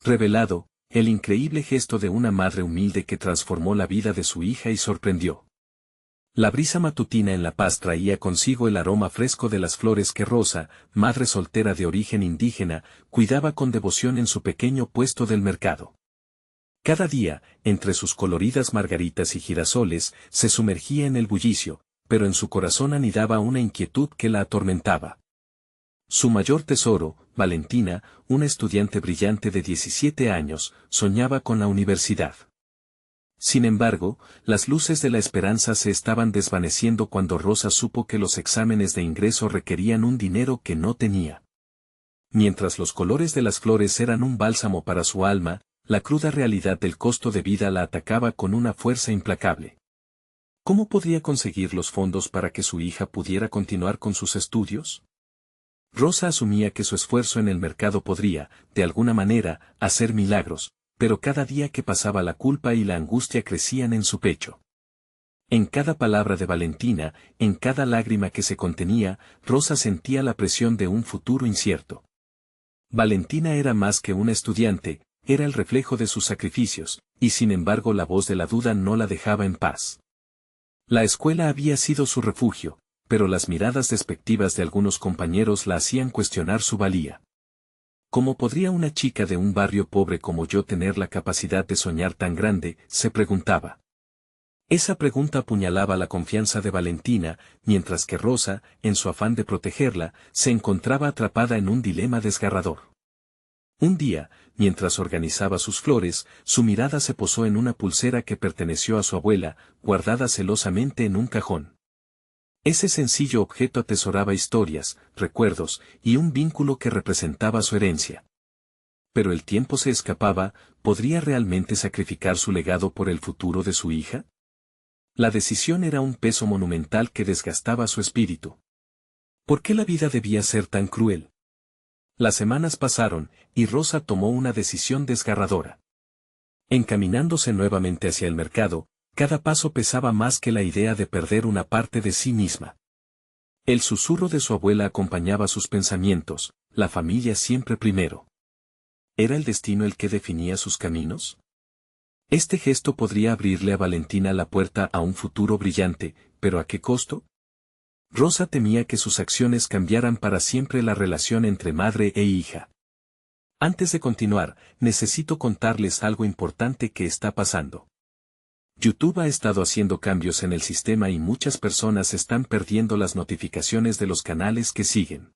revelado, el increíble gesto de una madre humilde que transformó la vida de su hija y sorprendió. La brisa matutina en La Paz traía consigo el aroma fresco de las flores que Rosa, madre soltera de origen indígena, cuidaba con devoción en su pequeño puesto del mercado. Cada día, entre sus coloridas margaritas y girasoles, se sumergía en el bullicio, pero en su corazón anidaba una inquietud que la atormentaba. Su mayor tesoro, Valentina, una estudiante brillante de 17 años, soñaba con la universidad. Sin embargo, las luces de la esperanza se estaban desvaneciendo cuando Rosa supo que los exámenes de ingreso requerían un dinero que no tenía. Mientras los colores de las flores eran un bálsamo para su alma, la cruda realidad del costo de vida la atacaba con una fuerza implacable. ¿Cómo podría conseguir los fondos para que su hija pudiera continuar con sus estudios? Rosa asumía que su esfuerzo en el mercado podría, de alguna manera, hacer milagros, pero cada día que pasaba la culpa y la angustia crecían en su pecho. En cada palabra de Valentina, en cada lágrima que se contenía, Rosa sentía la presión de un futuro incierto. Valentina era más que una estudiante, era el reflejo de sus sacrificios, y sin embargo la voz de la duda no la dejaba en paz. La escuela había sido su refugio, pero las miradas despectivas de algunos compañeros la hacían cuestionar su valía. ¿Cómo podría una chica de un barrio pobre como yo tener la capacidad de soñar tan grande?, se preguntaba. Esa pregunta apuñalaba la confianza de Valentina, mientras que Rosa, en su afán de protegerla, se encontraba atrapada en un dilema desgarrador. Un día, mientras organizaba sus flores, su mirada se posó en una pulsera que perteneció a su abuela, guardada celosamente en un cajón. Ese sencillo objeto atesoraba historias, recuerdos, y un vínculo que representaba su herencia. Pero el tiempo se escapaba, ¿podría realmente sacrificar su legado por el futuro de su hija? La decisión era un peso monumental que desgastaba su espíritu. ¿Por qué la vida debía ser tan cruel? Las semanas pasaron, y Rosa tomó una decisión desgarradora. Encaminándose nuevamente hacia el mercado, cada paso pesaba más que la idea de perder una parte de sí misma. El susurro de su abuela acompañaba sus pensamientos, la familia siempre primero. ¿Era el destino el que definía sus caminos? Este gesto podría abrirle a Valentina la puerta a un futuro brillante, pero ¿a qué costo? Rosa temía que sus acciones cambiaran para siempre la relación entre madre e hija. Antes de continuar, necesito contarles algo importante que está pasando. YouTube ha estado haciendo cambios en el sistema y muchas personas están perdiendo las notificaciones de los canales que siguen.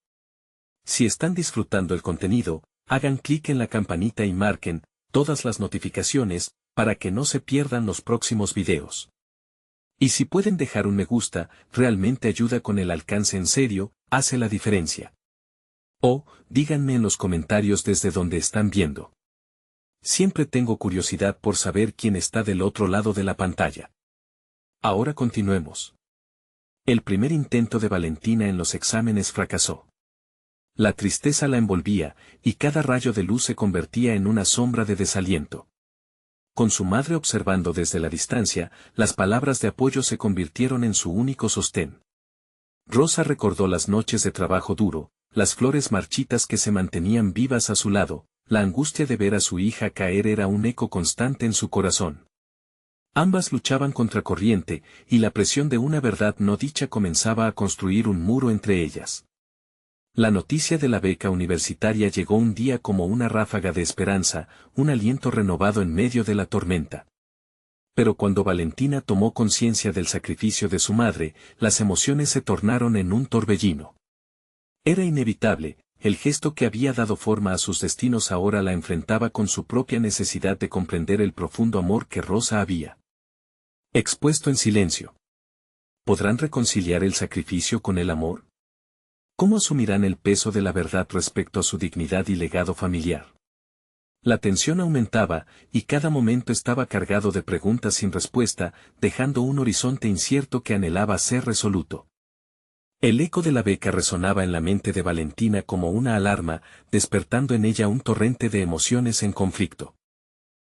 Si están disfrutando el contenido, hagan clic en la campanita y marquen todas las notificaciones para que no se pierdan los próximos videos. Y si pueden dejar un me gusta, realmente ayuda con el alcance, en serio, hace la diferencia. O, díganme en los comentarios desde donde están viendo. Siempre tengo curiosidad por saber quién está del otro lado de la pantalla. Ahora continuemos. El primer intento de Valentina en los exámenes fracasó. La tristeza la envolvía, y cada rayo de luz se convertía en una sombra de desaliento. Con su madre observando desde la distancia, las palabras de apoyo se convirtieron en su único sostén. Rosa recordó las noches de trabajo duro, las flores marchitas que se mantenían vivas a su lado, la angustia de ver a su hija caer era un eco constante en su corazón. Ambas luchaban contra corriente, y la presión de una verdad no dicha comenzaba a construir un muro entre ellas. La noticia de la beca universitaria llegó un día como una ráfaga de esperanza, un aliento renovado en medio de la tormenta. Pero cuando Valentina tomó conciencia del sacrificio de su madre, las emociones se tornaron en un torbellino. Era inevitable, el gesto que había dado forma a sus destinos ahora la enfrentaba con su propia necesidad de comprender el profundo amor que Rosa había expuesto en silencio. ¿Podrán reconciliar el sacrificio con el amor? ¿Cómo asumirán el peso de la verdad respecto a su dignidad y legado familiar? La tensión aumentaba, y cada momento estaba cargado de preguntas sin respuesta, dejando un horizonte incierto que anhelaba ser resoluto. El eco de la beca resonaba en la mente de Valentina como una alarma, despertando en ella un torrente de emociones en conflicto.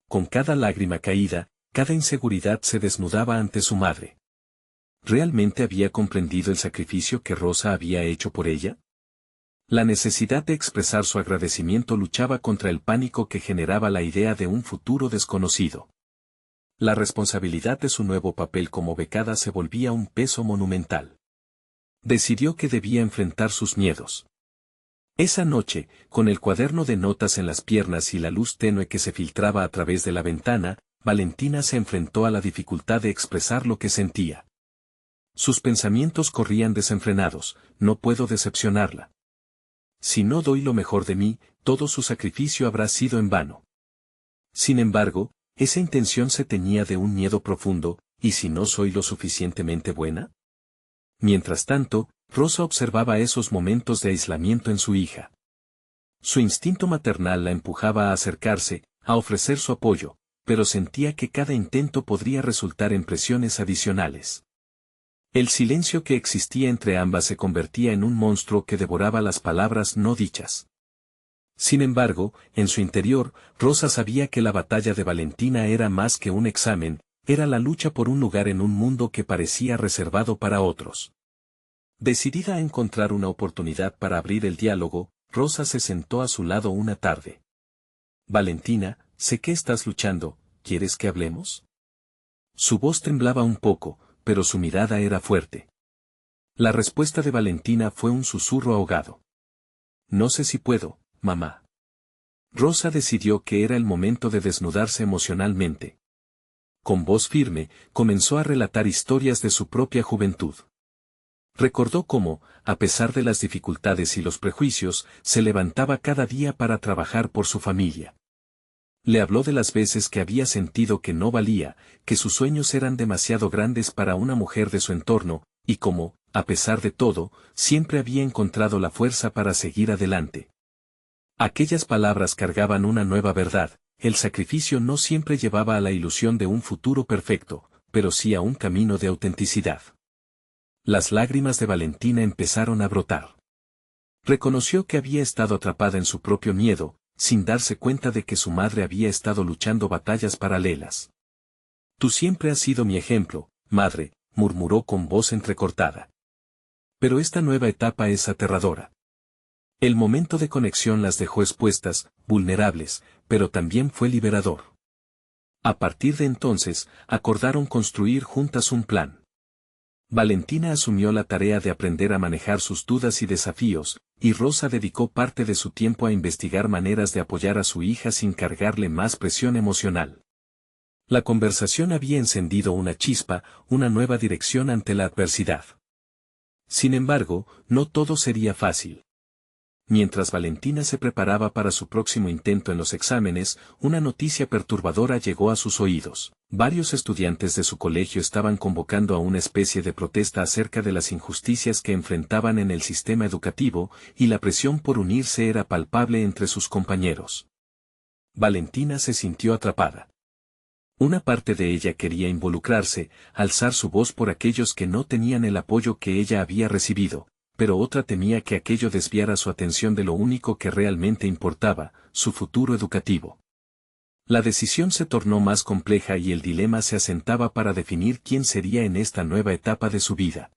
Con cada lágrima caída, cada inseguridad se desnudaba ante su madre. ¿Realmente había comprendido el sacrificio que Rosa había hecho por ella? La necesidad de expresar su agradecimiento luchaba contra el pánico que generaba la idea de un futuro desconocido. La responsabilidad de su nuevo papel como becada se volvía un peso monumental. Decidió que debía enfrentar sus miedos. Esa noche, con el cuaderno de notas en las piernas y la luz tenue que se filtraba a través de la ventana, Valentina se enfrentó a la dificultad de expresar lo que sentía. Sus pensamientos corrían desenfrenados: no puedo decepcionarla. Si no doy lo mejor de mí, todo su sacrificio habrá sido en vano. Sin embargo, esa intención se teñía de un miedo profundo: ¿y si no soy lo suficientemente buena? Mientras tanto, Rosa observaba esos momentos de aislamiento en su hija. Su instinto maternal la empujaba a acercarse, a ofrecer su apoyo, pero sentía que cada intento podría resultar en presiones adicionales. El silencio que existía entre ambas se convertía en un monstruo que devoraba las palabras no dichas. Sin embargo, en su interior, Rosa sabía que la batalla de Valentina era más que un examen, era la lucha por un lugar en un mundo que parecía reservado para otros. Decidida a encontrar una oportunidad para abrir el diálogo, Rosa se sentó a su lado una tarde. Valentina, sé que estás luchando, ¿quieres que hablemos? Su voz temblaba un poco, pero su mirada era fuerte. La respuesta de Valentina fue un susurro ahogado. No sé si puedo, mamá. Rosa decidió que era el momento de desnudarse emocionalmente. Con voz firme, comenzó a relatar historias de su propia juventud. Recordó cómo, a pesar de las dificultades y los prejuicios, se levantaba cada día para trabajar por su familia. Le habló de las veces que había sentido que no valía, que sus sueños eran demasiado grandes para una mujer de su entorno, y cómo, a pesar de todo, siempre había encontrado la fuerza para seguir adelante. Aquellas palabras cargaban una nueva verdad: el sacrificio no siempre llevaba a la ilusión de un futuro perfecto, pero sí a un camino de autenticidad. Las lágrimas de Valentina empezaron a brotar. Reconoció que había estado atrapada en su propio miedo, sin darse cuenta de que su madre había estado luchando batallas paralelas. Tú siempre has sido mi ejemplo, madre, murmuró con voz entrecortada. Pero esta nueva etapa es aterradora. El momento de conexión las dejó expuestas, vulnerables, pero también fue liberador. A partir de entonces, acordaron construir juntas un plan. Valentina asumió la tarea de aprender a manejar sus dudas y desafíos, y Rosa dedicó parte de su tiempo a investigar maneras de apoyar a su hija sin cargarle más presión emocional. La conversación había encendido una chispa, una nueva dirección ante la adversidad. Sin embargo, no todo sería fácil. Mientras Valentina se preparaba para su próximo intento en los exámenes, una noticia perturbadora llegó a sus oídos. Varios estudiantes de su colegio estaban convocando a una especie de protesta acerca de las injusticias que enfrentaban en el sistema educativo, y la presión por unirse era palpable entre sus compañeros. Valentina se sintió atrapada. Una parte de ella quería involucrarse, alzar su voz por aquellos que no tenían el apoyo que ella había recibido, pero otra temía que aquello desviara su atención de lo único que realmente importaba, su futuro educativo. La decisión se tornó más compleja y el dilema se asentaba para definir quién sería en esta nueva etapa de su vida.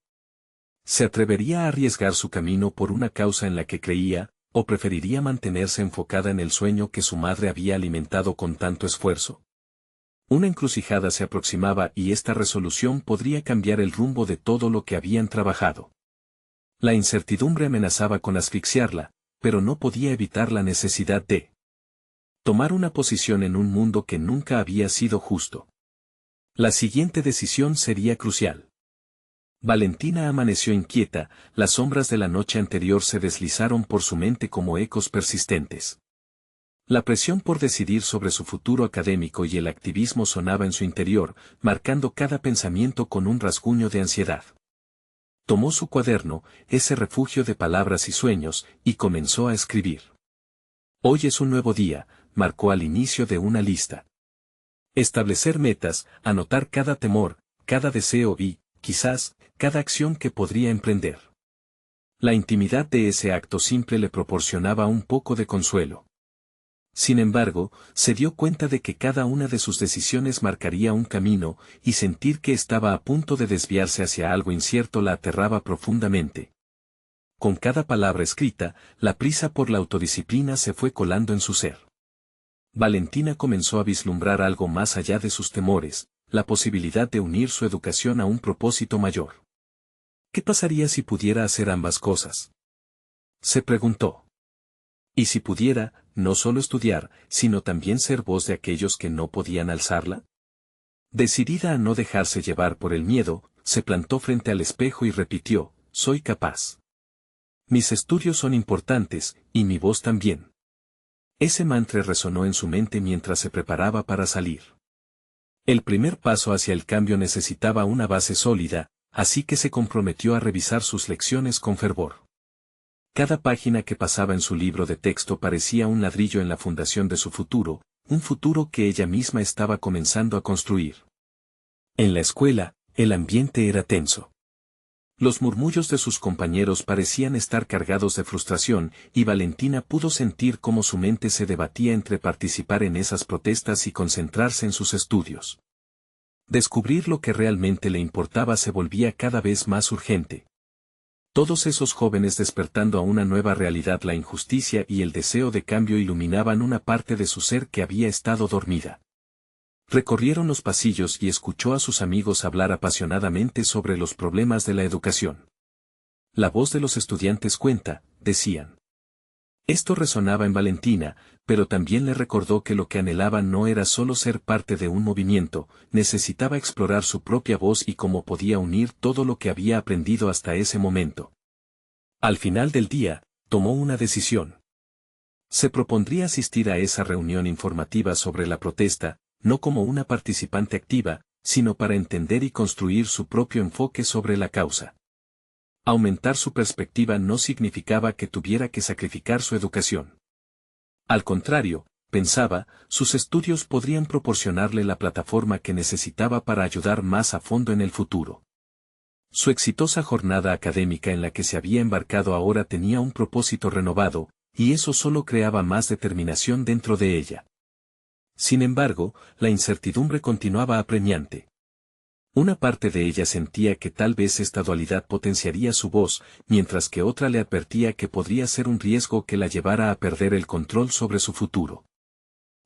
¿Se atrevería a arriesgar su camino por una causa en la que creía, o preferiría mantenerse enfocada en el sueño que su madre había alimentado con tanto esfuerzo? Una encrucijada se aproximaba y esta resolución podría cambiar el rumbo de todo lo que habían trabajado. La incertidumbre amenazaba con asfixiarla, pero no podía evitar la necesidad de tomar una posición en un mundo que nunca había sido justo. La siguiente decisión sería crucial. Valentina amaneció inquieta, las sombras de la noche anterior se deslizaron por su mente como ecos persistentes. La presión por decidir sobre su futuro académico y el activismo sonaba en su interior, marcando cada pensamiento con un rasguño de ansiedad. Tomó su cuaderno, ese refugio de palabras y sueños, y comenzó a escribir. Hoy es un nuevo día, marcó al inicio de una lista. Establecer metas, anotar cada temor, cada deseo y, quizás, cada acción que podría emprender. La intimidad de ese acto simple le proporcionaba un poco de consuelo. Sin embargo, se dio cuenta de que cada una de sus decisiones marcaría un camino, y sentir que estaba a punto de desviarse hacia algo incierto la aterraba profundamente. Con cada palabra escrita, la prisa por la autodisciplina se fue colando en su ser. Valentina comenzó a vislumbrar algo más allá de sus temores, la posibilidad de unir su educación a un propósito mayor. ¿Qué pasaría si pudiera hacer ambas cosas? Se preguntó. ¿Y si pudiera, no solo estudiar, sino también ser voz de aquellos que no podían alzarla? Decidida a no dejarse llevar por el miedo, se plantó frente al espejo y repitió, soy capaz. Mis estudios son importantes, y mi voz también. Ese mantra resonó en su mente mientras se preparaba para salir. El primer paso hacia el cambio necesitaba una base sólida, así que se comprometió a revisar sus lecciones con fervor. Cada página que pasaba en su libro de texto parecía un ladrillo en la fundación de su futuro, un futuro que ella misma estaba comenzando a construir. En la escuela, el ambiente era tenso. Los murmullos de sus compañeros parecían estar cargados de frustración, y Valentina pudo sentir cómo su mente se debatía entre participar en esas protestas y concentrarse en sus estudios. Descubrir lo que realmente le importaba se volvía cada vez más urgente. Todos esos jóvenes despertando a una nueva realidad, la injusticia y el deseo de cambio iluminaban una parte de su ser que había estado dormida. Recorrieron los pasillos y escuchó a sus amigos hablar apasionadamente sobre los problemas de la educación. La voz de los estudiantes cuenta, decían. Esto resonaba en Valentina, pero también le recordó que lo que anhelaba no era solo ser parte de un movimiento, necesitaba explorar su propia voz y cómo podía unir todo lo que había aprendido hasta ese momento. Al final del día, tomó una decisión. Se propondría asistir a esa reunión informativa sobre la protesta, no como una participante activa, sino para entender y construir su propio enfoque sobre la causa. Aumentar su perspectiva no significaba que tuviera que sacrificar su educación. Al contrario, pensaba, sus estudios podrían proporcionarle la plataforma que necesitaba para ayudar más a fondo en el futuro. Su exitosa jornada académica en la que se había embarcado ahora tenía un propósito renovado, y eso solo creaba más determinación dentro de ella. Sin embargo, la incertidumbre continuaba apremiante. Una parte de ella sentía que tal vez esta dualidad potenciaría su voz, mientras que otra le advertía que podría ser un riesgo que la llevara a perder el control sobre su futuro.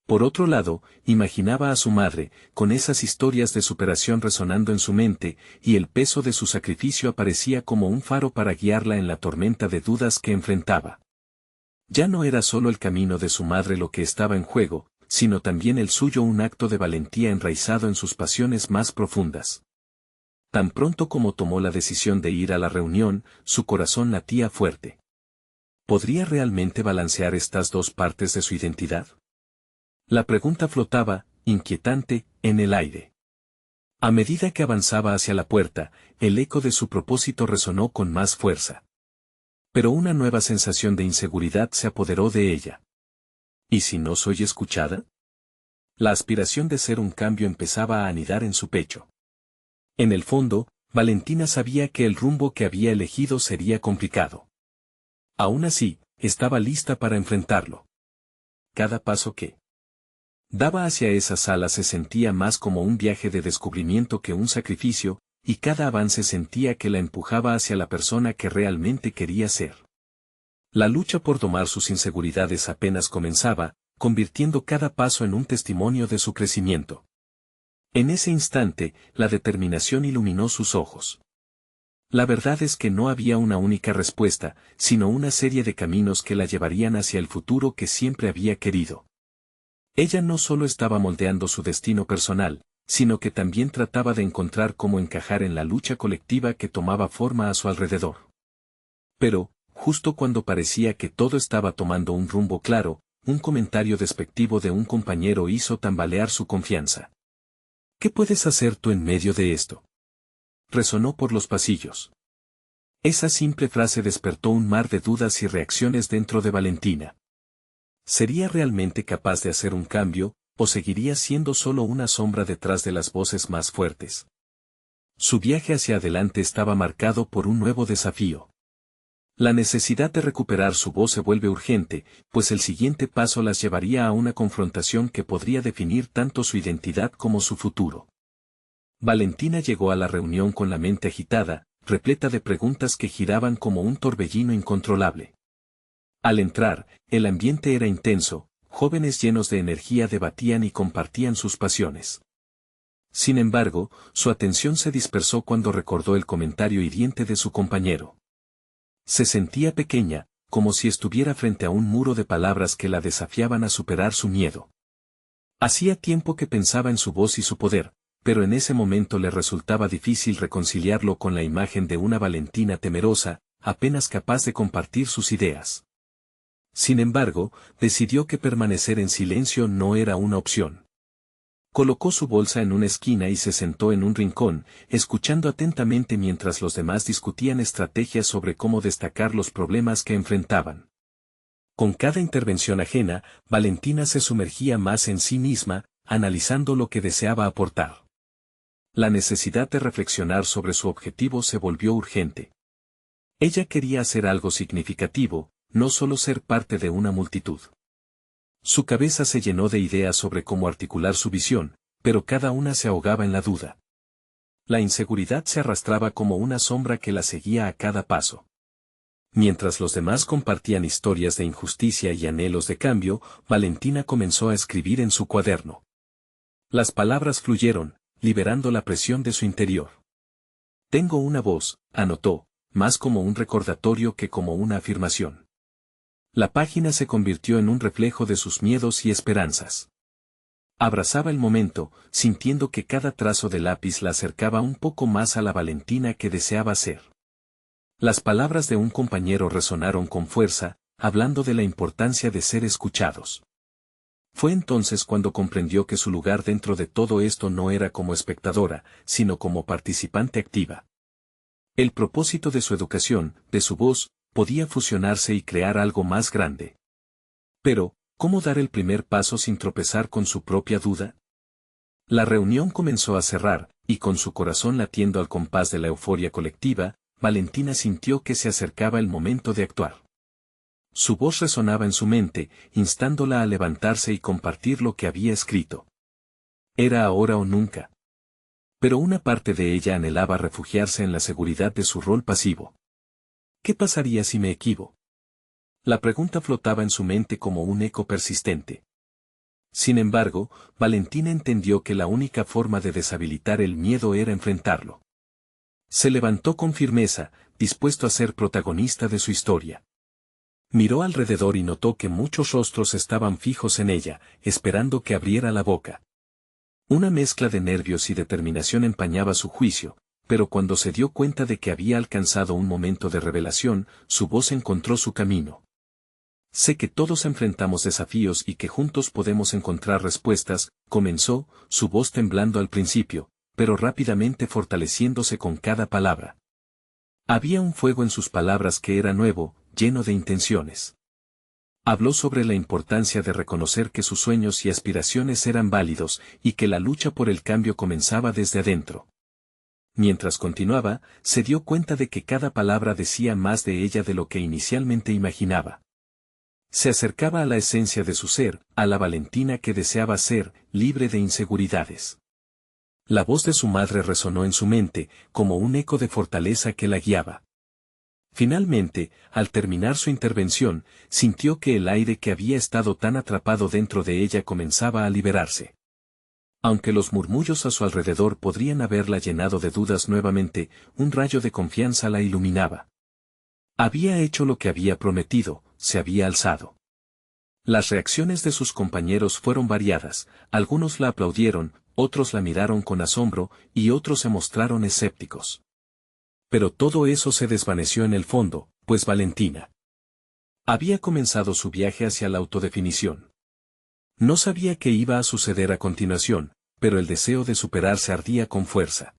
Por otro lado, imaginaba a su madre, con esas historias de superación resonando en su mente, y el peso de su sacrificio aparecía como un faro para guiarla en la tormenta de dudas que enfrentaba. Ya no era solo el camino de su madre lo que estaba en juego, sino también el suyo, un acto de valentía enraizado en sus pasiones más profundas. Tan pronto como tomó la decisión de ir a la reunión, su corazón latía fuerte. ¿Podría realmente balancear estas dos partes de su identidad? La pregunta flotaba, inquietante, en el aire. A medida que avanzaba hacia la puerta, el eco de su propósito resonó con más fuerza. Pero una nueva sensación de inseguridad se apoderó de ella. ¿Y si no soy escuchada? La aspiración de ser un cambio empezaba a anidar en su pecho. En el fondo, Valentina sabía que el rumbo que había elegido sería complicado. Aún así, estaba lista para enfrentarlo. Cada paso que daba hacia esa sala se sentía más como un viaje de descubrimiento que un sacrificio, y cada avance sentía que la empujaba hacia la persona que realmente quería ser. La lucha por domar sus inseguridades apenas comenzaba, convirtiendo cada paso en un testimonio de su crecimiento. En ese instante, la determinación iluminó sus ojos. La verdad es que no había una única respuesta, sino una serie de caminos que la llevarían hacia el futuro que siempre había querido. Ella no solo estaba moldeando su destino personal, sino que también trataba de encontrar cómo encajar en la lucha colectiva que tomaba forma a su alrededor. Pero, justo cuando parecía que todo estaba tomando un rumbo claro, un comentario despectivo de un compañero hizo tambalear su confianza. ¿Qué puedes hacer tú en medio de esto? Resonó por los pasillos. Esa simple frase despertó un mar de dudas y reacciones dentro de Valentina. ¿Sería realmente capaz de hacer un cambio, o seguiría siendo solo una sombra detrás de las voces más fuertes? Su viaje hacia adelante estaba marcado por un nuevo desafío. La necesidad de recuperar su voz se vuelve urgente, pues el siguiente paso las llevaría a una confrontación que podría definir tanto su identidad como su futuro. Valentina llegó a la reunión con la mente agitada, repleta de preguntas que giraban como un torbellino incontrolable. Al entrar, el ambiente era intenso, jóvenes llenos de energía debatían y compartían sus pasiones. Sin embargo, su atención se dispersó cuando recordó el comentario hiriente de su compañero. Se sentía pequeña, como si estuviera frente a un muro de palabras que la desafiaban a superar su miedo. Hacía tiempo que pensaba en su voz y su poder, pero en ese momento le resultaba difícil reconciliarlo con la imagen de una Valentina temerosa, apenas capaz de compartir sus ideas. Sin embargo, decidió que permanecer en silencio no era una opción. Colocó su bolsa en una esquina y se sentó en un rincón, escuchando atentamente mientras los demás discutían estrategias sobre cómo destacar los problemas que enfrentaban. Con cada intervención ajena, Valentina se sumergía más en sí misma, analizando lo que deseaba aportar. La necesidad de reflexionar sobre su objetivo se volvió urgente. Ella quería hacer algo significativo, no solo ser parte de una multitud. Su cabeza se llenó de ideas sobre cómo articular su visión, pero cada una se ahogaba en la duda. La inseguridad se arrastraba como una sombra que la seguía a cada paso. Mientras los demás compartían historias de injusticia y anhelos de cambio, Valentina comenzó a escribir en su cuaderno. Las palabras fluyeron, liberando la presión de su interior. Tengo una voz, anotó, más como un recordatorio que como una afirmación. La página se convirtió en un reflejo de sus miedos y esperanzas. Abrazaba el momento, sintiendo que cada trazo de lápiz la acercaba un poco más a la Valentina que deseaba ser. Las palabras de un compañero resonaron con fuerza, hablando de la importancia de ser escuchados. Fue entonces cuando comprendió que su lugar dentro de todo esto no era como espectadora, sino como participante activa. El propósito de su educación, de su voz, podía fusionarse y crear algo más grande. Pero, ¿cómo dar el primer paso sin tropezar con su propia duda? La reunión comenzó a cerrar, y con su corazón latiendo al compás de la euforia colectiva, Valentina sintió que se acercaba el momento de actuar. Su voz resonaba en su mente, instándola a levantarse y compartir lo que había escrito. Era ahora o nunca. Pero una parte de ella anhelaba refugiarse en la seguridad de su rol pasivo. ¿Qué pasaría si me equivoco? La pregunta flotaba en su mente como un eco persistente. Sin embargo, Valentina entendió que la única forma de deshabilitar el miedo era enfrentarlo. Se levantó con firmeza, dispuesto a ser protagonista de su historia. Miró alrededor y notó que muchos rostros estaban fijos en ella, esperando que abriera la boca. Una mezcla de nervios y determinación empañaba su juicio, pero cuando se dio cuenta de que había alcanzado un momento de revelación, su voz encontró su camino. Sé que todos enfrentamos desafíos y que juntos podemos encontrar respuestas, comenzó, su voz temblando al principio, pero rápidamente fortaleciéndose con cada palabra. Había un fuego en sus palabras que era nuevo, lleno de intenciones. Habló sobre la importancia de reconocer que sus sueños y aspiraciones eran válidos, y que la lucha por el cambio comenzaba desde adentro. Mientras continuaba, se dio cuenta de que cada palabra decía más de ella de lo que inicialmente imaginaba. Se acercaba a la esencia de su ser, a la Valentina que deseaba ser, libre de inseguridades. La voz de su madre resonó en su mente, como un eco de fortaleza que la guiaba. Finalmente, al terminar su intervención, sintió que el aire que había estado tan atrapado dentro de ella comenzaba a liberarse. Aunque los murmullos a su alrededor podrían haberla llenado de dudas nuevamente, un rayo de confianza la iluminaba. Había hecho lo que había prometido, se había alzado. Las reacciones de sus compañeros fueron variadas, algunos la aplaudieron, otros la miraron con asombro, y otros se mostraron escépticos. Pero todo eso se desvaneció en el fondo, pues Valentina había comenzado su viaje hacia la autodefinición. No sabía qué iba a suceder a continuación, pero el deseo de superarse ardía con fuerza.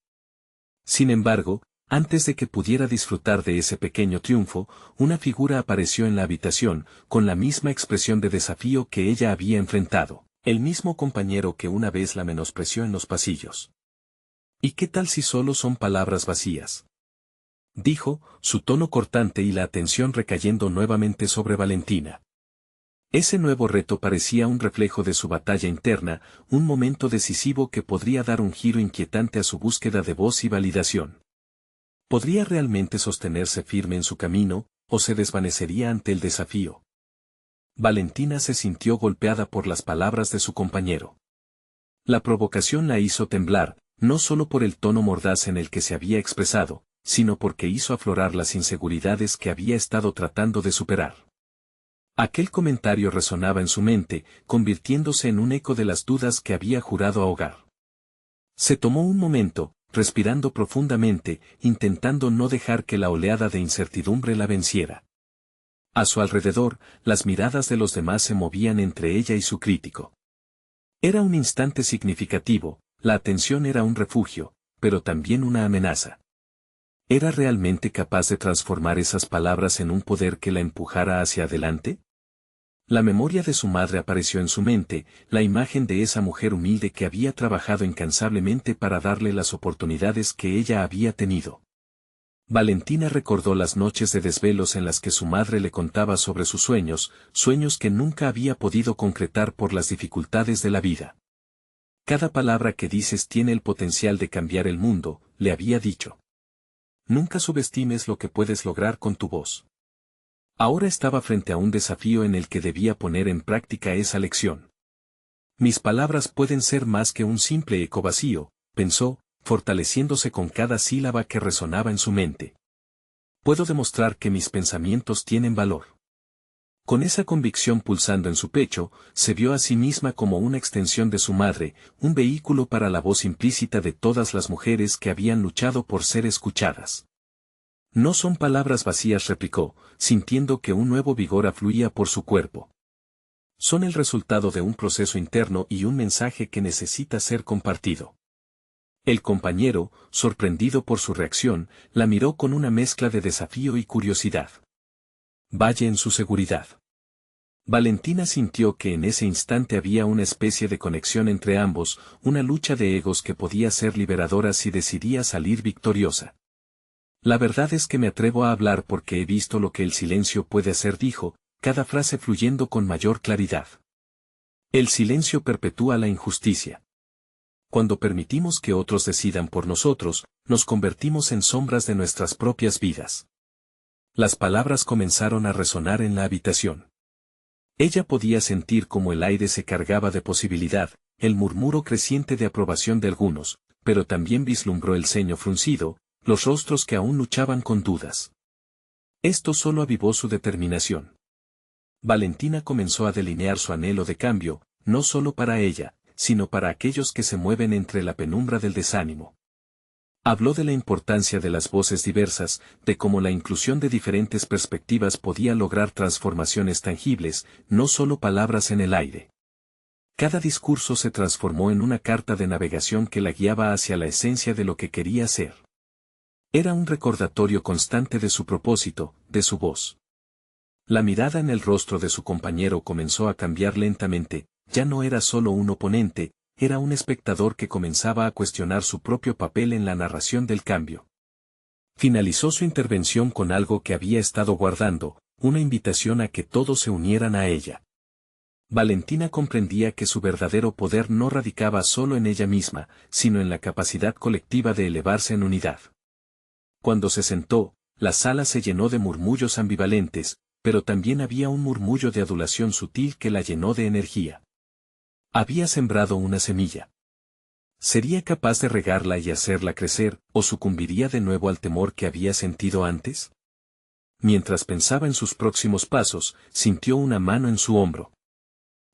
Sin embargo, antes de que pudiera disfrutar de ese pequeño triunfo, una figura apareció en la habitación, con la misma expresión de desafío que ella había enfrentado, el mismo compañero que una vez la menospreció en los pasillos. ¿Y qué tal si solo son palabras vacías?, dijo, su tono cortante y la atención recayendo nuevamente sobre Valentina. Ese nuevo reto parecía un reflejo de su batalla interna, un momento decisivo que podría dar un giro inquietante a su búsqueda de voz y validación. ¿Podría realmente sostenerse firme en su camino, o se desvanecería ante el desafío? Valentina se sintió golpeada por las palabras de su compañero. La provocación la hizo temblar, no solo por el tono mordaz en el que se había expresado, sino porque hizo aflorar las inseguridades que había estado tratando de superar. Aquel comentario resonaba en su mente, convirtiéndose en un eco de las dudas que había jurado ahogar. Se tomó un momento, respirando profundamente, intentando no dejar que la oleada de incertidumbre la venciera. A su alrededor, las miradas de los demás se movían entre ella y su crítico. Era un instante significativo, la atención era un refugio, pero también una amenaza. ¿Era realmente capaz de transformar esas palabras en un poder que la empujara hacia adelante? La memoria de su madre apareció en su mente, la imagen de esa mujer humilde que había trabajado incansablemente para darle las oportunidades que ella había tenido. Valentina recordó las noches de desvelos en las que su madre le contaba sobre sus sueños, sueños que nunca había podido concretar por las dificultades de la vida. Cada palabra que dices tiene el potencial de cambiar el mundo, le había dicho. Nunca subestimes lo que puedes lograr con tu voz. Ahora estaba frente a un desafío en el que debía poner en práctica esa lección. Mis palabras pueden ser más que un simple eco vacío, pensó, fortaleciéndose con cada sílaba que resonaba en su mente. Puedo demostrar que mis pensamientos tienen valor. Con esa convicción pulsando en su pecho, se vio a sí misma como una extensión de su madre, un vehículo para la voz implícita de todas las mujeres que habían luchado por ser escuchadas. No son palabras vacías, replicó, sintiendo que un nuevo vigor afluía por su cuerpo. Son el resultado de un proceso interno y un mensaje que necesita ser compartido. El compañero, sorprendido por su reacción, la miró con una mezcla de desafío y curiosidad. Vaya en su seguridad. Valentina sintió que en ese instante había una especie de conexión entre ambos, una lucha de egos que podía ser liberadora si decidía salir victoriosa. La verdad es que me atrevo a hablar porque he visto lo que el silencio puede hacer, dijo, cada frase fluyendo con mayor claridad. El silencio perpetúa la injusticia. Cuando permitimos que otros decidan por nosotros, nos convertimos en sombras de nuestras propias vidas. Las palabras comenzaron a resonar en la habitación. Ella podía sentir cómo el aire se cargaba de posibilidad, el murmuro creciente de aprobación de algunos, pero también vislumbró el ceño fruncido, los rostros que aún luchaban con dudas. Esto solo avivó su determinación. Valentina comenzó a delinear su anhelo de cambio, no solo para ella, sino para aquellos que se mueven entre la penumbra del desánimo. Habló de la importancia de las voces diversas, de cómo la inclusión de diferentes perspectivas podía lograr transformaciones tangibles, no solo palabras en el aire. Cada discurso se transformó en una carta de navegación que la guiaba hacia la esencia de lo que quería ser. Era un recordatorio constante de su propósito, de su voz. La mirada en el rostro de su compañero comenzó a cambiar lentamente, ya no era solo un oponente, era un espectador que comenzaba a cuestionar su propio papel en la narración del cambio. Finalizó su intervención con algo que había estado guardando, una invitación a que todos se unieran a ella. Valentina comprendía que su verdadero poder no radicaba solo en ella misma, sino en la capacidad colectiva de elevarse en unidad. Cuando se sentó, la sala se llenó de murmullos ambivalentes, pero también había un murmullo de adulación sutil que la llenó de energía. Había sembrado una semilla. ¿Sería capaz de regarla y hacerla crecer, o sucumbiría de nuevo al temor que había sentido antes? Mientras pensaba en sus próximos pasos, sintió una mano en su hombro.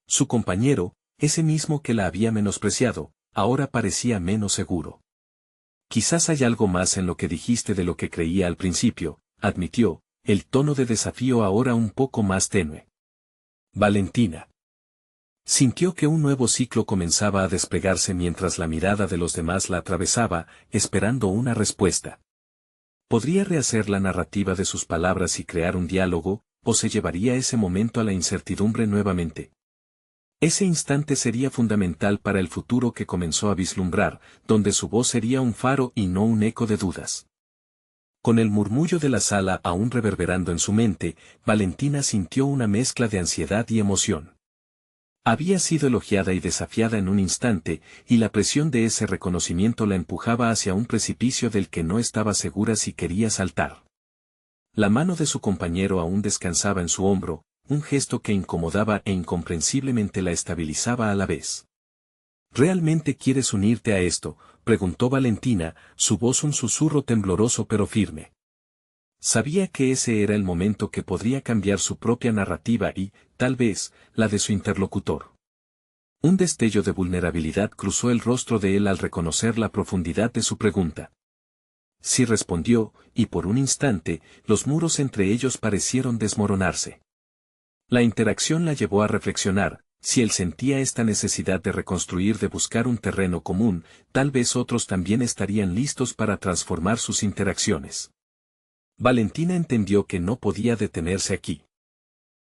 Su compañero, ese mismo que la había menospreciado, ahora parecía menos seguro. Quizás hay algo más en lo que dijiste de lo que creía al principio, admitió, el tono de desafío ahora un poco más tenue. Valentina. Sintió que un nuevo ciclo comenzaba a desplegarse mientras la mirada de los demás la atravesaba, esperando una respuesta. ¿Podría rehacer la narrativa de sus palabras y crear un diálogo, o se llevaría ese momento a la incertidumbre nuevamente? Ese instante sería fundamental para el futuro que comenzó a vislumbrar, donde su voz sería un faro y no un eco de dudas. Con el murmullo de la sala aún reverberando en su mente, Valentina sintió una mezcla de ansiedad y emoción. Había sido elogiada y desafiada en un instante, y la presión de ese reconocimiento la empujaba hacia un precipicio del que no estaba segura si quería saltar. La mano de su compañero aún descansaba en su hombro, un gesto que incomodaba e incomprensiblemente la estabilizaba a la vez. ¿Realmente quieres unirte a esto?, preguntó Valentina, su voz un susurro tembloroso pero firme. Sabía que ese era el momento que podría cambiar su propia narrativa y, tal vez, la de su interlocutor. Un destello de vulnerabilidad cruzó el rostro de él al reconocer la profundidad de su pregunta. Sí, respondió, y por un instante, los muros entre ellos parecieron desmoronarse. La interacción la llevó a reflexionar: si él sentía esta necesidad de reconstruir, de buscar un terreno común, tal vez otros también estarían listos para transformar sus interacciones. Valentina entendió que no podía detenerse aquí.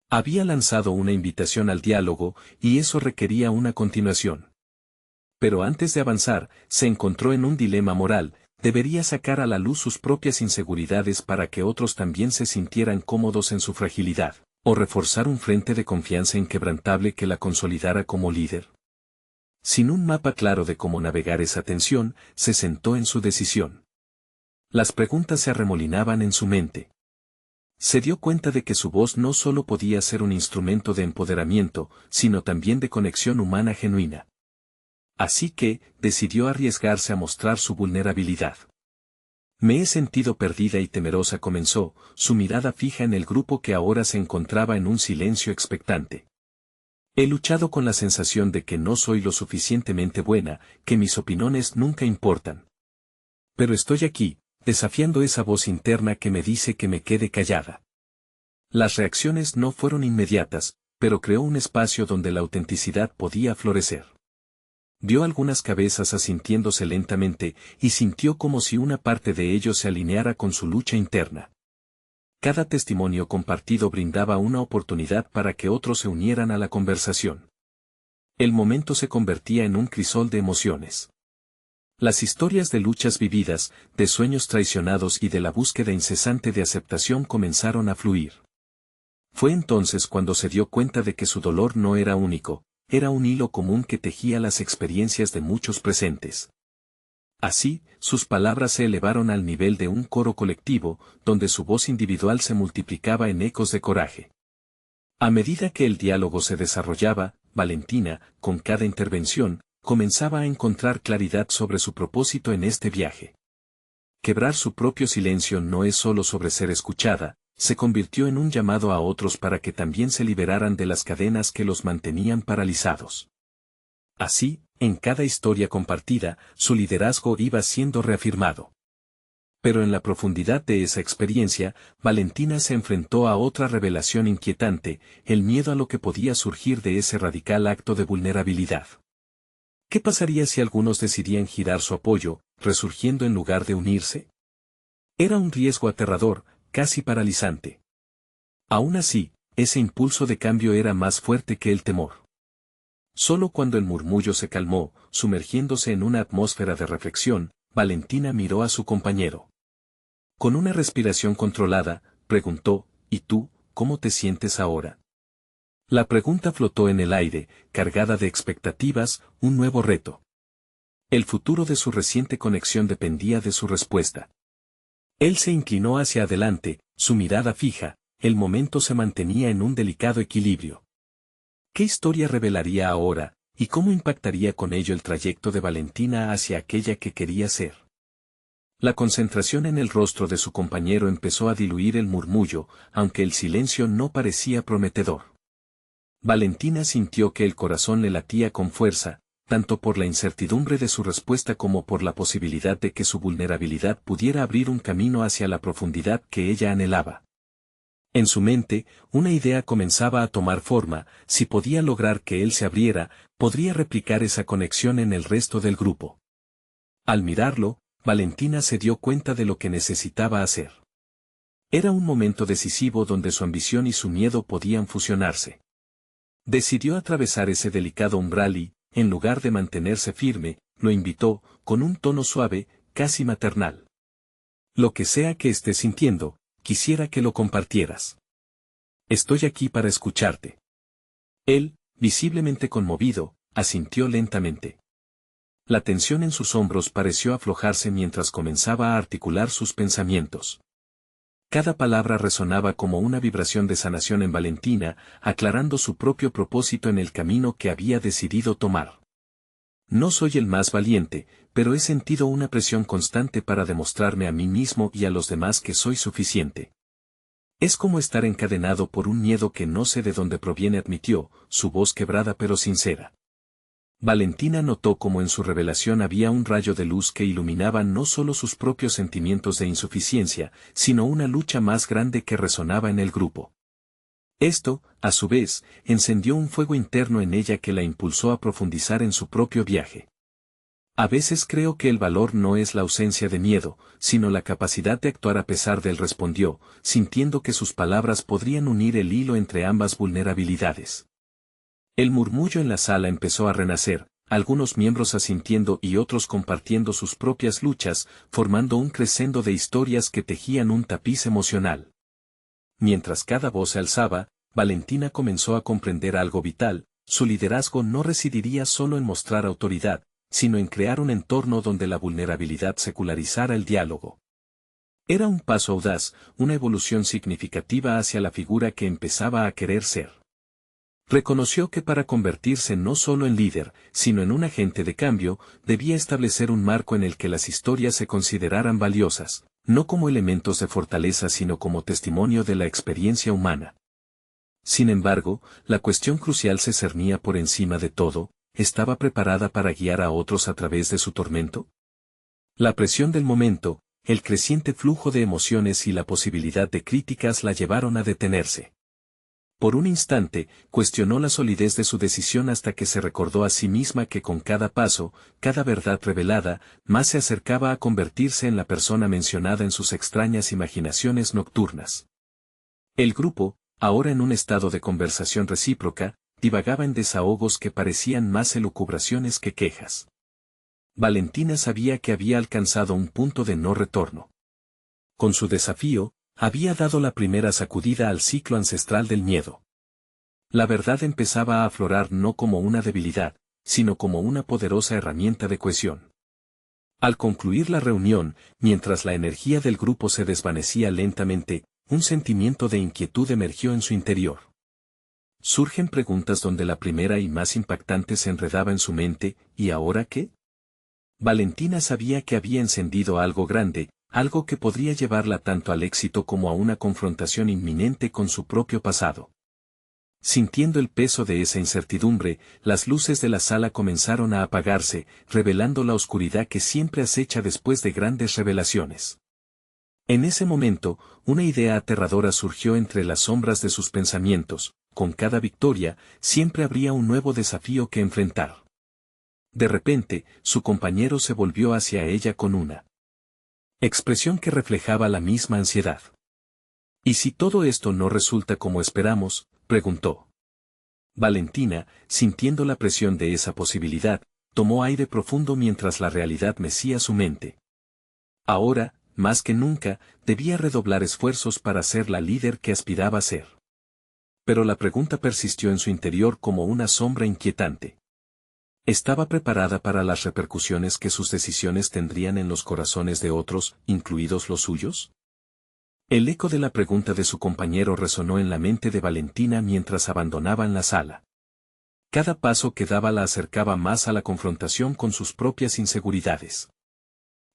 Había lanzado una invitación al diálogo, y eso requería una continuación. Pero antes de avanzar, se encontró en un dilema moral: debería sacar a la luz sus propias inseguridades para que otros también se sintieran cómodos en su fragilidad, o reforzar un frente de confianza inquebrantable que la consolidara como líder. Sin un mapa claro de cómo navegar esa tensión, se sentó en su decisión. Las preguntas se arremolinaban en su mente. Se dio cuenta de que su voz no solo podía ser un instrumento de empoderamiento, sino también de conexión humana genuina. Así que, decidió arriesgarse a mostrar su vulnerabilidad. Me he sentido perdida y temerosa, comenzó, su mirada fija en el grupo que ahora se encontraba en un silencio expectante. He luchado con la sensación de que no soy lo suficientemente buena, que mis opiniones nunca importan. Pero estoy aquí, desafiando esa voz interna que me dice que me quede callada. Las reacciones no fueron inmediatas, pero creó un espacio donde la autenticidad podía florecer. Vio algunas cabezas asintiéndose lentamente, y sintió como si una parte de ellos se alineara con su lucha interna. Cada testimonio compartido brindaba una oportunidad para que otros se unieran a la conversación. El momento se convertía en un crisol de emociones. Las historias de luchas vividas, de sueños traicionados y de la búsqueda incesante de aceptación comenzaron a fluir. Fue entonces cuando se dio cuenta de que su dolor no era único, era un hilo común que tejía las experiencias de muchos presentes. Así, sus palabras se elevaron al nivel de un coro colectivo, donde su voz individual se multiplicaba en ecos de coraje. A medida que el diálogo se desarrollaba, Valentina, con cada intervención, comenzaba a encontrar claridad sobre su propósito en este viaje. Quebrar su propio silencio no es solo sobre ser escuchada, se convirtió en un llamado a otros para que también se liberaran de las cadenas que los mantenían paralizados. Así, en cada historia compartida, su liderazgo iba siendo reafirmado. Pero en la profundidad de esa experiencia, Valentina se enfrentó a otra revelación inquietante: el miedo a lo que podía surgir de ese radical acto de vulnerabilidad. ¿Qué pasaría si algunos decidían girar su apoyo, resurgiendo en lugar de unirse? Era un riesgo aterrador, casi paralizante. Aún así, ese impulso de cambio era más fuerte que el temor. Solo cuando el murmullo se calmó, sumergiéndose en una atmósfera de reflexión, Valentina miró a su compañero. Con una respiración controlada, preguntó: ¿y tú, cómo te sientes ahora? La pregunta flotó en el aire, cargada de expectativas, un nuevo reto. El futuro de su reciente conexión dependía de su respuesta. Él se inclinó hacia adelante, su mirada fija, el momento se mantenía en un delicado equilibrio. ¿Qué historia revelaría ahora, y cómo impactaría con ello el trayecto de Valentina hacia aquella que quería ser? La concentración en el rostro de su compañero empezó a diluir el murmullo, aunque el silencio no parecía prometedor. Valentina sintió que el corazón le latía con fuerza, tanto por la incertidumbre de su respuesta como por la posibilidad de que su vulnerabilidad pudiera abrir un camino hacia la profundidad que ella anhelaba. En su mente, una idea comenzaba a tomar forma: si podía lograr que él se abriera, podría replicar esa conexión en el resto del grupo. Al mirarlo, Valentina se dio cuenta de lo que necesitaba hacer. Era un momento decisivo donde su ambición y su miedo podían fusionarse. Decidió atravesar ese delicado umbral y, en lugar de mantenerse firme, lo invitó, con un tono suave, casi maternal. Lo que sea que estés sintiendo, quisiera que lo compartieras. Estoy aquí para escucharte. Él, Visiblemente conmovido, asintió lentamente. La tensión en sus hombros pareció aflojarse mientras comenzaba a articular sus pensamientos. Cada palabra resonaba como una vibración de sanación en Valentina, aclarando su propio propósito en el camino que había decidido tomar. No soy el más valiente, pero he sentido una presión constante para demostrarme a mí mismo y a los demás que soy suficiente. Es como estar encadenado por un miedo que no sé de dónde proviene, admitió, su voz quebrada pero sincera. Valentina notó cómo en su revelación había un rayo de luz que iluminaba no solo sus propios sentimientos de insuficiencia, sino una lucha más grande que resonaba en el grupo. Esto, a su vez, encendió un fuego interno en ella que la impulsó a profundizar en su propio viaje. A veces creo que el valor no es la ausencia de miedo, sino la capacidad de actuar a pesar de él, respondió, sintiendo que sus palabras podrían unir el hilo entre ambas vulnerabilidades. El murmullo en la sala empezó a renacer, algunos miembros asintiendo y otros compartiendo sus propias luchas, formando un crescendo de historias que tejían un tapiz emocional. Mientras cada voz se alzaba, Valentina comenzó a comprender algo vital: su liderazgo no residiría solo en mostrar autoridad, sino en crear un entorno donde la vulnerabilidad secularizara el diálogo. Era un paso audaz, una evolución significativa hacia la figura que empezaba a querer ser. Reconoció que para convertirse no solo en líder, sino en un agente de cambio, debía establecer un marco en el que las historias se consideraran valiosas, no como elementos de fortaleza sino como testimonio de la experiencia humana. Sin embargo, la cuestión crucial se cernía por encima de todo: ¿estaba preparada para guiar a otros a través de su tormento? La presión del momento, el creciente flujo de emociones y la posibilidad de críticas la llevaron a detenerse. Por un instante, cuestionó la solidez de su decisión hasta que se recordó a sí misma que con cada paso, cada verdad revelada, más se acercaba a convertirse en la persona mencionada en sus extrañas imaginaciones nocturnas. El grupo, ahora en un estado de conversación recíproca, divagaba en desahogos que parecían más elucubraciones que quejas. Valentina sabía que había alcanzado un punto de no retorno. Con su desafío, había dado la primera sacudida al ciclo ancestral del miedo. La verdad empezaba a aflorar no como una debilidad, sino como una poderosa herramienta de cohesión. Al concluir la reunión, mientras la energía del grupo se desvanecía lentamente, un sentimiento de inquietud emergió en su interior. Surgen preguntas donde la primera y más impactante se enredaba en su mente: ¿y ahora qué? Valentina sabía que había encendido algo grande, algo que podría llevarla tanto al éxito como a una confrontación inminente con su propio pasado. Sintiendo el peso de esa incertidumbre, las luces de la sala comenzaron a apagarse, revelando la oscuridad que siempre acecha después de grandes revelaciones. En ese momento, una idea aterradora surgió entre las sombras de sus pensamientos: con cada victoria, siempre habría un nuevo desafío que enfrentar. De repente, su compañero se volvió hacia ella con una expresión que reflejaba la misma ansiedad. ¿Y si todo esto no resulta como esperamos?, preguntó. Valentina, sintiendo la presión de esa posibilidad, tomó aire profundo mientras la realidad mecía su mente. Ahora, más que nunca, debía redoblar esfuerzos para ser la líder que aspiraba a ser. Pero la pregunta persistió en su interior como una sombra inquietante. ¿Estaba preparada para las repercusiones que sus decisiones tendrían en los corazones de otros, incluidos los suyos? El eco de la pregunta de su compañero resonó en la mente de Valentina mientras abandonaban la sala. Cada paso que daba la acercaba más a la confrontación con sus propias inseguridades.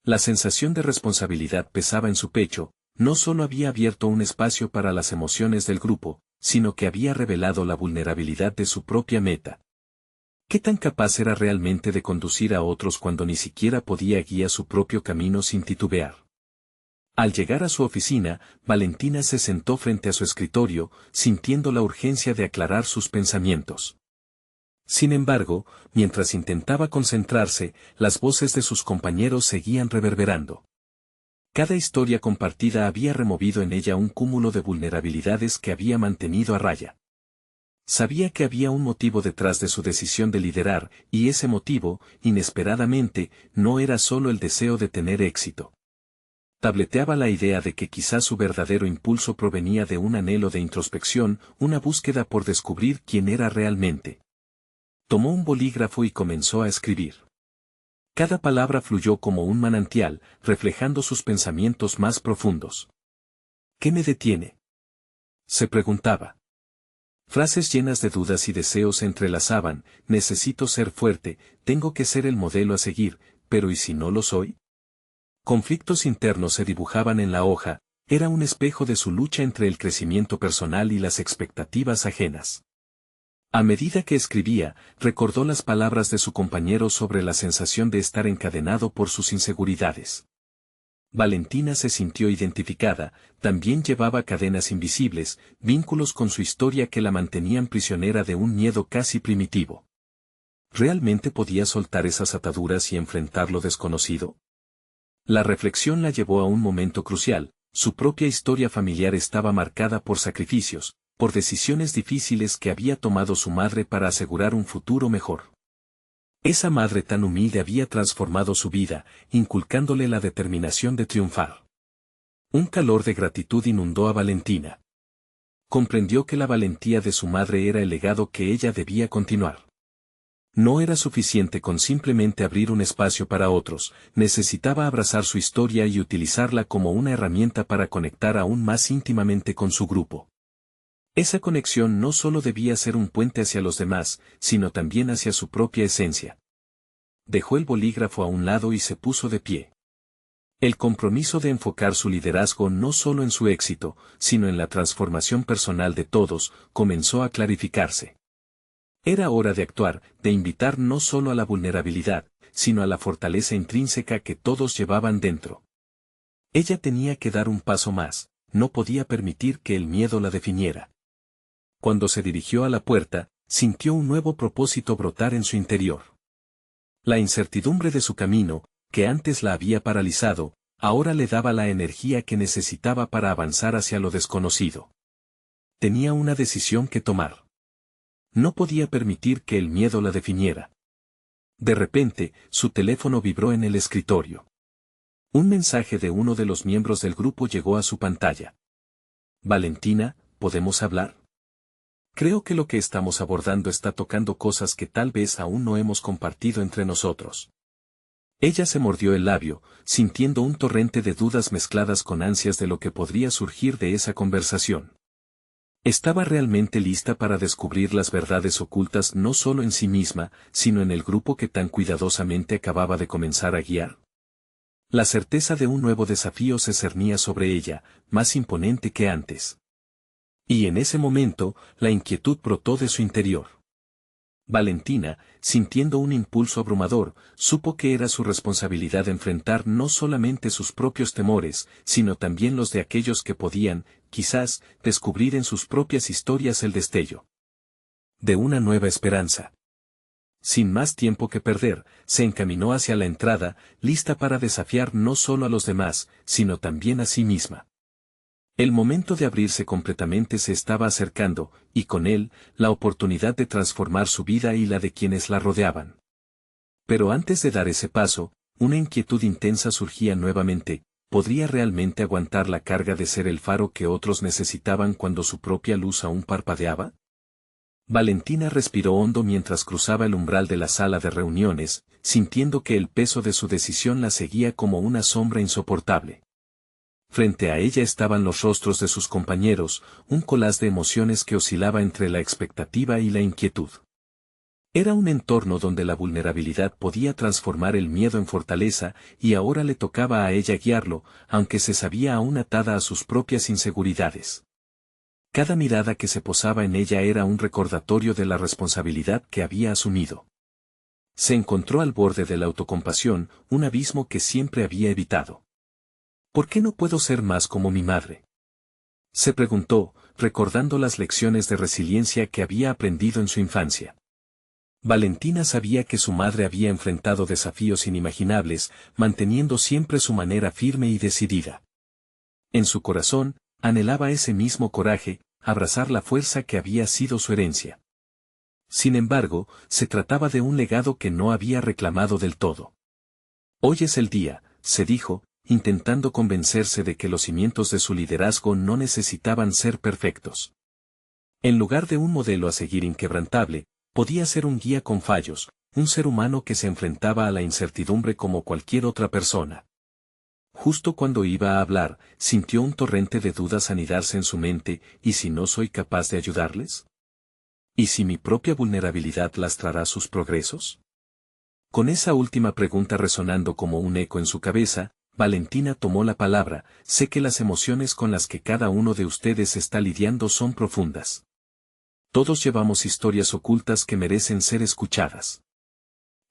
La sensación de responsabilidad pesaba en su pecho: no solo había abierto un espacio para las emociones del grupo, sino que había revelado la vulnerabilidad de su propia meta. ¿Qué tan capaz era realmente de conducir a otros cuando ni siquiera podía guiar su propio camino sin titubear? Al llegar a su oficina, Valentina se sentó frente a su escritorio, sintiendo la urgencia de aclarar sus pensamientos. Sin embargo, mientras intentaba concentrarse, las voces de sus compañeros seguían reverberando. Cada historia compartida había removido en ella un cúmulo de vulnerabilidades que había mantenido a raya. Sabía que había un motivo detrás de su decisión de liderar, y ese motivo, inesperadamente, no era solo el deseo de tener éxito. Tableteaba la idea de que quizás su verdadero impulso provenía de un anhelo de introspección, una búsqueda por descubrir quién era realmente. Tomó un bolígrafo y comenzó a escribir. Cada palabra fluyó como un manantial, reflejando sus pensamientos más profundos. ¿Qué me detiene?, se preguntaba. Frases llenas de dudas y deseos se entrelazaban: necesito ser fuerte, tengo que ser el modelo a seguir, pero ¿y si no lo soy? Conflictos internos se dibujaban en la hoja, era un espejo de su lucha entre el crecimiento personal y las expectativas ajenas. A medida que escribía, recordó las palabras de su compañero sobre la sensación de estar encadenado por sus inseguridades. Valentina se sintió identificada, también llevaba cadenas invisibles, vínculos con su historia que la mantenían prisionera de un miedo casi primitivo. ¿Realmente podía soltar esas ataduras y enfrentar lo desconocido? La reflexión la llevó a un momento crucial: su propia historia familiar estaba marcada por sacrificios, por decisiones difíciles que había tomado su madre para asegurar un futuro mejor. Esa madre tan humilde había transformado su vida, inculcándole la determinación de triunfar. Un calor de gratitud inundó a Valentina. Comprendió que la valentía de su madre era el legado que ella debía continuar. No era suficiente con simplemente abrir un espacio para otros, necesitaba abrazar su historia y utilizarla como una herramienta para conectar aún más íntimamente con su grupo. Esa conexión no solo debía ser un puente hacia los demás, sino también hacia su propia esencia. Dejó el bolígrafo a un lado y se puso de pie. El compromiso de enfocar su liderazgo no solo en su éxito, sino en la transformación personal de todos, comenzó a clarificarse. Era hora de actuar, de invitar no solo a la vulnerabilidad, sino a la fortaleza intrínseca que todos llevaban dentro. Ella tenía que dar un paso más, no podía permitir que el miedo la definiera. Cuando se dirigió a la puerta, sintió un nuevo propósito brotar en su interior. La incertidumbre de su camino, que antes la había paralizado, ahora le daba la energía que necesitaba para avanzar hacia lo desconocido. Tenía una decisión que tomar. No podía permitir que el miedo la definiera. De repente, su teléfono vibró en el escritorio. Un mensaje de uno de los miembros del grupo llegó a su pantalla. Valentina, ¿podemos hablar? Creo que lo que estamos abordando está tocando cosas que tal vez aún no hemos compartido entre nosotros. Ella se mordió el labio, sintiendo un torrente de dudas mezcladas con ansias de lo que podría surgir de esa conversación. Estaba realmente lista para descubrir las verdades ocultas no solo en sí misma, sino en el grupo que tan cuidadosamente acababa de comenzar a guiar. La certeza de un nuevo desafío se cernía sobre ella, más imponente que antes. Y en ese momento, la inquietud brotó de su interior. Valentina, sintiendo un impulso abrumador, supo que era su responsabilidad enfrentar no solamente sus propios temores, sino también los de aquellos que podían, quizás, descubrir en sus propias historias el destello de una nueva esperanza. Sin más tiempo que perder, se encaminó hacia la entrada, lista para desafiar no solo a los demás, sino también a sí misma. El momento de abrirse completamente se estaba acercando, y con él, la oportunidad de transformar su vida y la de quienes la rodeaban. Pero antes de dar ese paso, una inquietud intensa surgía nuevamente: ¿podría realmente aguantar la carga de ser el faro que otros necesitaban cuando su propia luz aún parpadeaba? Valentina respiró hondo mientras cruzaba el umbral de la sala de reuniones, sintiendo que el peso de su decisión la seguía como una sombra insoportable. Frente a ella estaban los rostros de sus compañeros, un collage de emociones que oscilaba entre la expectativa y la inquietud. Era un entorno donde la vulnerabilidad podía transformar el miedo en fortaleza, y ahora le tocaba a ella guiarlo, aunque se sabía aún atada a sus propias inseguridades. Cada mirada que se posaba en ella era un recordatorio de la responsabilidad que había asumido. Se encontró al borde de la autocompasión, un abismo que siempre había evitado. ¿Por qué no puedo ser más como mi madre?, se preguntó, recordando las lecciones de resiliencia que había aprendido en su infancia. Valentina sabía que su madre había enfrentado desafíos inimaginables, manteniendo siempre su manera firme y decidida. En su corazón, anhelaba ese mismo coraje, abrazar la fuerza que había sido su herencia. Sin embargo, se trataba de un legado que no había reclamado del todo. Hoy es el día, se dijo, intentando convencerse de que los cimientos de su liderazgo no necesitaban ser perfectos. En lugar de un modelo a seguir inquebrantable, Podía ser un guía con fallos, un ser humano que se enfrentaba a la incertidumbre como cualquier otra persona. Justo cuando iba a hablar, sintió un torrente de dudas anidarse en su mente. ¿Y si no soy capaz de ayudarles? ¿Y si mi propia vulnerabilidad lastrará sus progresos? Con esa última pregunta resonando como un eco en su cabeza, Valentina tomó la palabra. Sé que las emociones con las que cada uno de ustedes está lidiando son profundas. Todos llevamos historias ocultas que merecen ser escuchadas.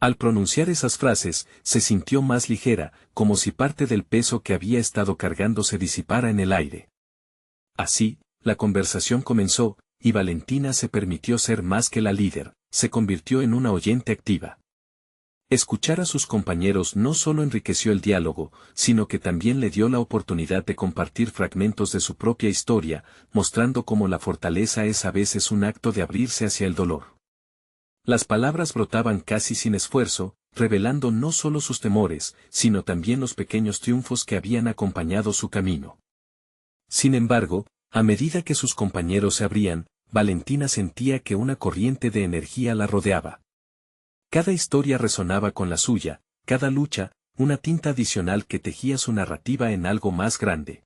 Al pronunciar esas frases, se sintió más ligera, como si parte del peso que había estado cargando se disipara en el aire. Así, la conversación comenzó, y Valentina se permitió ser más que la líder, se convirtió en una oyente activa. Escuchar a sus compañeros no solo enriqueció el diálogo, sino que también le dio la oportunidad de compartir fragmentos de su propia historia, mostrando cómo la fortaleza es a veces un acto de abrirse hacia el dolor. Las palabras brotaban casi sin esfuerzo, revelando no solo sus temores, sino también los pequeños triunfos que habían acompañado su camino. Sin embargo, a medida que sus compañeros se abrían, Valentina sentía que una corriente de energía la rodeaba. Cada historia resonaba con la suya, cada lucha, una tinta adicional que tejía su narrativa en algo más grande.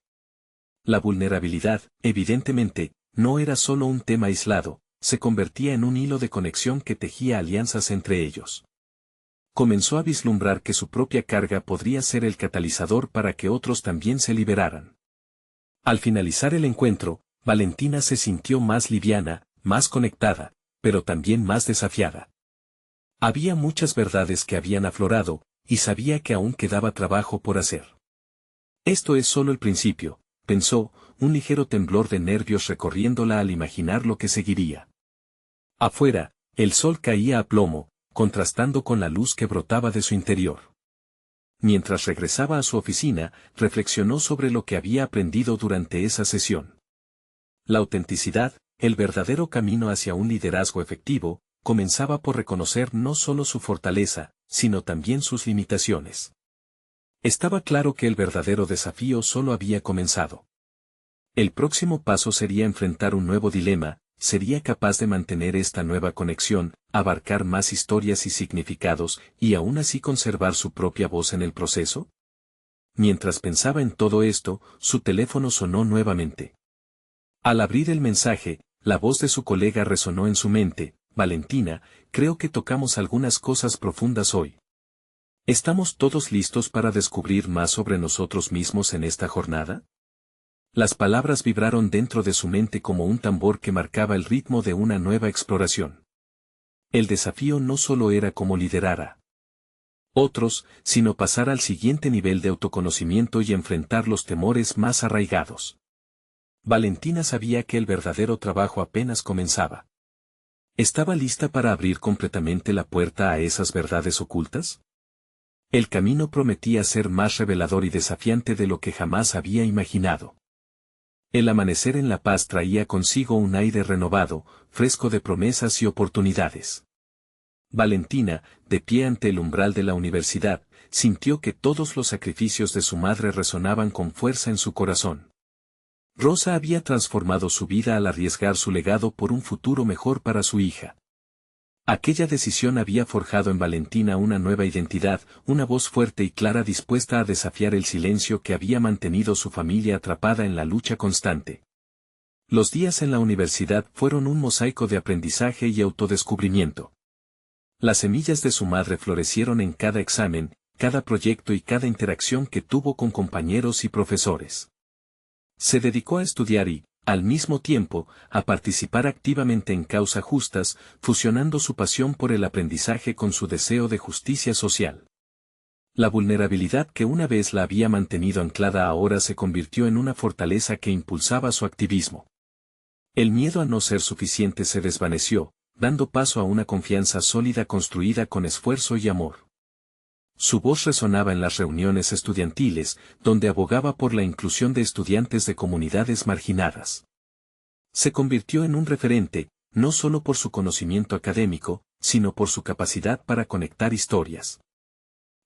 La vulnerabilidad, evidentemente, no era solo un tema aislado, se convertía en un hilo de conexión que tejía alianzas entre ellos. Comenzó a vislumbrar que su propia carga podría ser el catalizador para que otros también se liberaran. Al finalizar el encuentro, Valentina se sintió más liviana, más conectada, pero también más desafiada. Había muchas verdades que habían aflorado, y sabía que aún quedaba trabajo por hacer. Esto es solo el principio, pensó, un ligero temblor de nervios recorriéndola al imaginar lo que seguiría. Afuera, el sol caía a plomo, contrastando con la luz que brotaba de su interior. Mientras regresaba a su oficina, reflexionó sobre lo que había aprendido durante esa sesión. La autenticidad, el verdadero camino hacia un liderazgo efectivo, comenzaba por reconocer no solo su fortaleza, sino también sus limitaciones. Estaba claro que el verdadero desafío solo había comenzado. El próximo paso sería enfrentar un nuevo dilema. ¿Sería capaz de mantener esta nueva conexión, abarcar más historias y significados, y aún así conservar su propia voz en el proceso? Mientras pensaba en todo esto, su teléfono sonó nuevamente. Al abrir el mensaje, la voz de su colega resonó en su mente. Valentina, creo que tocamos algunas cosas profundas hoy. ¿Estamos todos listos para descubrir más sobre nosotros mismos en esta jornada? Las palabras vibraron dentro de su mente como un tambor que marcaba el ritmo de una nueva exploración. El desafío no solo era cómo liderar a otros, sino pasar al siguiente nivel de autoconocimiento y enfrentar los temores más arraigados. Valentina sabía que el verdadero trabajo apenas comenzaba. ¿Estaba lista para abrir completamente la puerta a esas verdades ocultas? El camino prometía ser más revelador y desafiante de lo que jamás había imaginado. El amanecer en La Paz traía consigo un aire renovado, fresco de promesas y oportunidades. Valentina, de pie ante el umbral de la universidad, sintió que todos los sacrificios de su madre resonaban con fuerza en su corazón. Rosa había transformado su vida al arriesgar su legado por un futuro mejor para su hija. Aquella decisión había forjado en Valentina una nueva identidad, una voz fuerte y clara dispuesta a desafiar el silencio que había mantenido su familia atrapada en la lucha constante. Los días en la universidad fueron un mosaico de aprendizaje y autodescubrimiento. Las semillas de su madre florecieron en cada examen, cada proyecto y cada interacción que tuvo con compañeros y profesores. Se dedicó a estudiar y, al mismo tiempo, a participar activamente en causas justas, fusionando su pasión por el aprendizaje con su deseo de justicia social. La vulnerabilidad que una vez la había mantenido anclada ahora se convirtió en una fortaleza que impulsaba su activismo. El miedo a no ser suficiente se desvaneció, dando paso a una confianza sólida construida con esfuerzo y amor. Su voz resonaba en las reuniones estudiantiles, donde abogaba por la inclusión de estudiantes de comunidades marginadas. Se convirtió en un referente, no solo por su conocimiento académico, sino por su capacidad para conectar historias.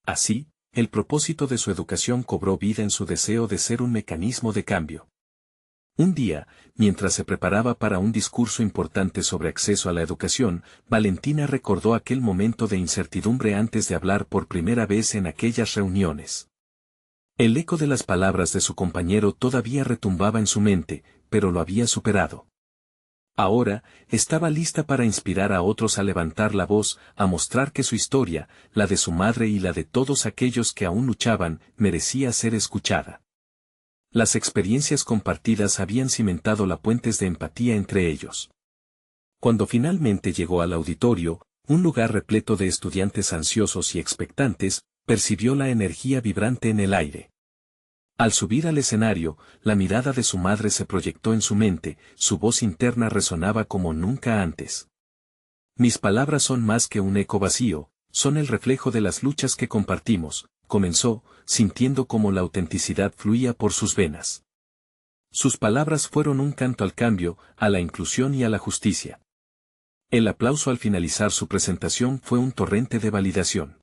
Así, el propósito de su educación cobró vida en su deseo de ser un mecanismo de cambio. Un día, mientras se preparaba para un discurso importante sobre acceso a la educación, Valentina recordó aquel momento de incertidumbre antes de hablar por primera vez en aquellas reuniones. El eco de las palabras de su compañero todavía retumbaba en su mente, pero lo había superado. Ahora, estaba lista para inspirar a otros a levantar la voz, a mostrar que su historia, la de su madre y la de todos aquellos que aún luchaban, merecía ser escuchada. Las experiencias compartidas habían cimentado las puentes de empatía entre ellos. Cuando finalmente llegó al auditorio, un lugar repleto de estudiantes ansiosos y expectantes, percibió la energía vibrante en el aire. Al subir al escenario, la mirada de su madre se proyectó en su mente, su voz interna resonaba como nunca antes. Mis palabras son más que un eco vacío, son el reflejo de las luchas que compartimos, comenzó, sintiendo cómo la autenticidad fluía por sus venas. Sus palabras fueron un canto al cambio, a la inclusión y a la justicia. El aplauso al finalizar su presentación fue un torrente de validación.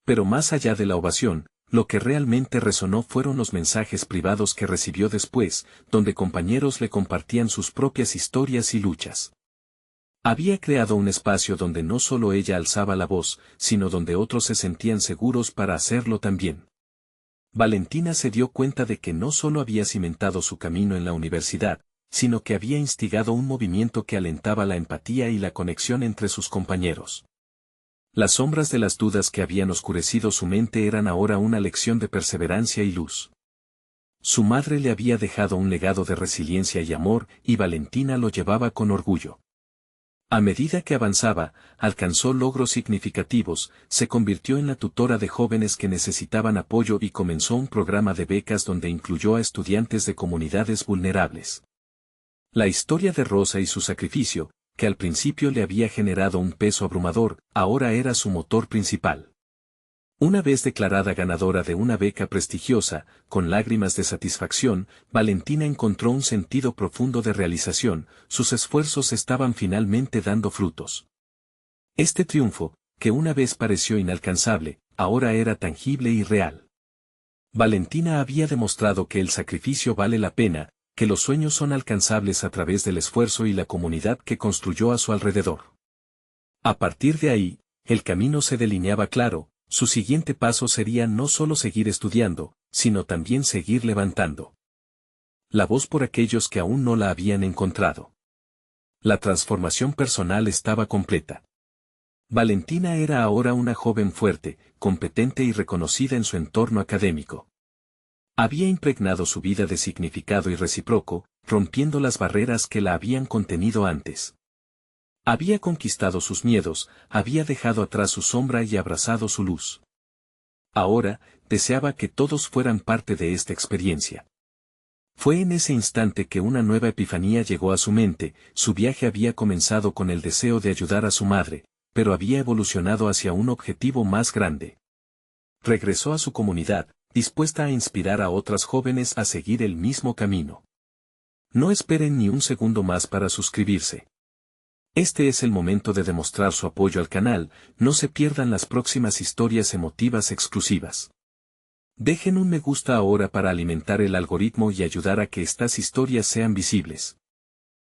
Pero más allá de la ovación, lo que realmente resonó fueron los mensajes privados que recibió después, donde compañeros le compartían sus propias historias y luchas. Había creado un espacio donde no solo ella alzaba la voz, sino donde otros se sentían seguros para hacerlo también. Valentina se dio cuenta de que no solo había cimentado su camino en la universidad, sino que había instigado un movimiento que alentaba la empatía y la conexión entre sus compañeros. Las sombras de las dudas que habían oscurecido su mente eran ahora una lección de perseverancia y luz. Su madre le había dejado un legado de resiliencia y amor, y Valentina lo llevaba con orgullo. A medida que avanzaba, alcanzó logros significativos, se convirtió en la tutora de jóvenes que necesitaban apoyo y comenzó un programa de becas donde incluyó a estudiantes de comunidades vulnerables. La historia de Rosa y su sacrificio, que al principio le había generado un peso abrumador, ahora era su motor principal. Una vez declarada ganadora de una beca prestigiosa, con lágrimas de satisfacción, Valentina encontró un sentido profundo de realización, sus esfuerzos estaban finalmente dando frutos. Este triunfo, que una vez pareció inalcanzable, ahora era tangible y real. Valentina había demostrado que el sacrificio vale la pena, que los sueños son alcanzables a través del esfuerzo y la comunidad que construyó a su alrededor. A partir de ahí, el camino se delineaba claro, su siguiente paso sería no solo seguir estudiando, sino también seguir levantando la voz por aquellos que aún no la habían encontrado. La transformación personal estaba completa. Valentina era ahora una joven fuerte, competente y reconocida en su entorno académico. Había impregnado su vida de significado y recíproco, rompiendo las barreras que la habían contenido antes. Había conquistado sus miedos, había dejado atrás su sombra y abrazado su luz. Ahora, deseaba que todos fueran parte de esta experiencia. Fue en ese instante que una nueva epifanía llegó a su mente, su viaje había comenzado con el deseo de ayudar a su madre, pero había evolucionado hacia un objetivo más grande. Regresó a su comunidad, dispuesta a inspirar a otras jóvenes a seguir el mismo camino. No esperen ni un segundo más para suscribirse. Este es el momento de demostrar su apoyo al canal, no se pierdan las próximas historias emotivas exclusivas. Dejen un me gusta ahora para alimentar el algoritmo y ayudar a que estas historias sean visibles.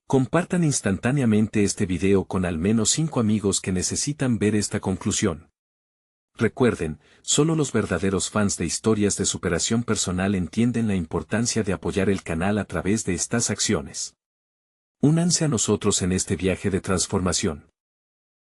Compartan instantáneamente este video con al menos 5 amigos que necesitan ver esta conclusión. Recuerden, solo los verdaderos fans de historias de superación personal entienden la importancia de apoyar el canal a través de estas acciones. Únanse a nosotros en este viaje de transformación.